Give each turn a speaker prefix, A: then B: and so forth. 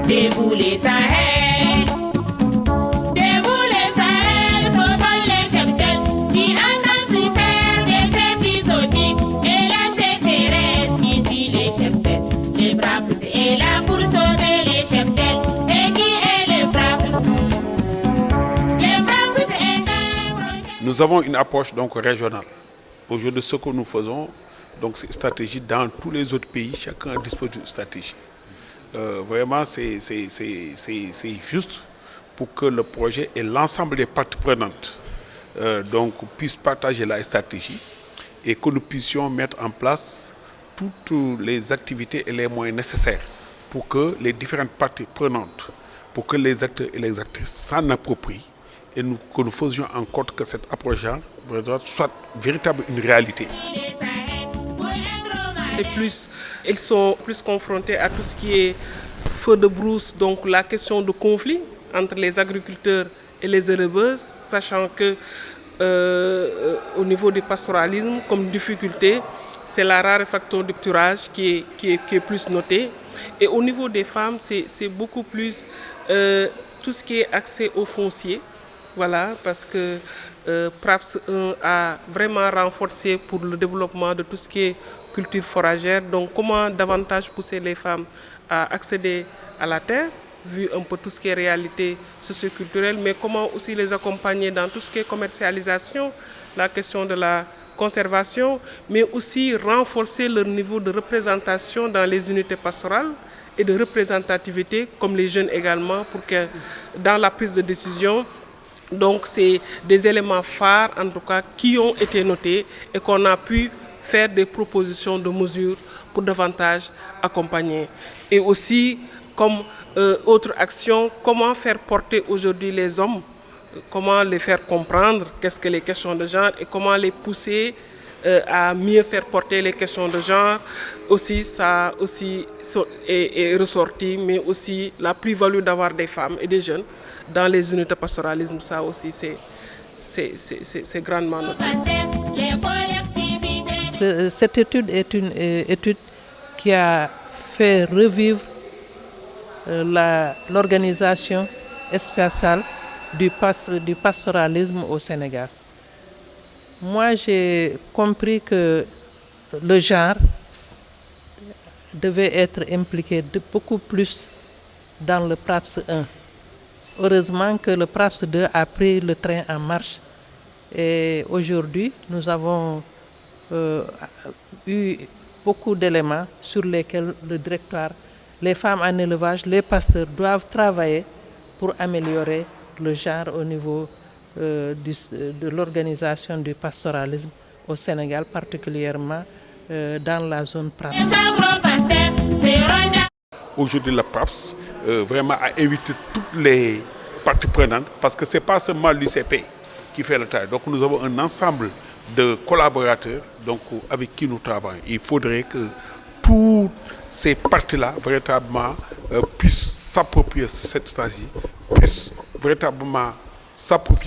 A: Debout les Sahel, debout les Sahel, sauvons les cheptels qui entendent souffrir des épisodiques et la sécheresse qui tue les cheptels. Le PRAPS est là pour sauver les cheptels. Et qui est le PRAPS? Le PRAPS est un projet.
B: Nous avons une approche donc régionale. Aujourd'hui, ce que nous faisons, donc c'est une stratégie dans tous les autres pays, chacun dispose d'une stratégie. Vraiment, c'est juste pour que le projet et l'ensemble des parties prenantes donc, puissent partager la stratégie et que nous puissions mettre en place toutes les activités et les moyens nécessaires pour que les différentes parties prenantes, pour que les acteurs et les actrices s'en approprient et que nous faisions en sorte que cette approche soit véritablement une réalité.
C: Ils sont plus confrontés à tout ce qui est feu de brousse, donc la question de conflit entre les agriculteurs et les éleveurs, sachant que au niveau du pastoralisme, comme difficulté, c'est la raréfaction du pâturage qui est plus notée. Et au niveau des femmes, c'est beaucoup plus tout ce qui est accès au foncier. Voilà, parce que PRAPS 1 a vraiment renforcé pour le développement de tout ce qui est culture foragère. Donc comment davantage pousser les femmes à accéder à la terre, vu un peu tout ce qui est réalité socioculturelle, mais comment aussi les accompagner dans tout ce qui est commercialisation, la question de la conservation, mais aussi renforcer leur niveau de représentation dans les unités pastorales et de représentativité, comme les jeunes également, pour que dans la prise de décision, donc c'est des éléments phares en tout cas qui ont été notés et qu'on a pu faire des propositions de mesures pour davantage accompagner. Et aussi, comme autre action, comment faire porter aujourd'hui les hommes, comment les faire comprendre qu'est-ce que les questions de genre et comment les pousser à mieux faire porter les questions de genre. Aussi, ça aussi est ressorti, mais aussi la plus-value d'avoir des femmes et des jeunes dans les unités de pastoralisme, ça aussi c'est grandement noté.
D: Cette étude est une étude qui a fait revivre l'organisation spatiale du pastoralisme au Sénégal. Moi, j'ai compris que le genre devait être impliqué beaucoup plus dans le PRAPS 1. Heureusement que le PRAPS 2 a pris le train en marche et aujourd'hui nous avons eu beaucoup d'éléments sur lesquels le directoire, les femmes en élevage, les pasteurs doivent travailler pour améliorer le genre au niveau de l'organisation du pastoralisme au Sénégal, particulièrement dans la zone PRAPS.
B: Aujourd'hui, le PRAPS vraiment a invité toutes les parties prenantes parce que ce n'est pas seulement l'UCP qui fait le travail. Donc nous avons un ensemble de collaborateurs donc, avec qui nous travaillons. Il faudrait que toutes ces parties-là véritablement puissent s'approprier cette stratégie, puissent véritablement s'approprier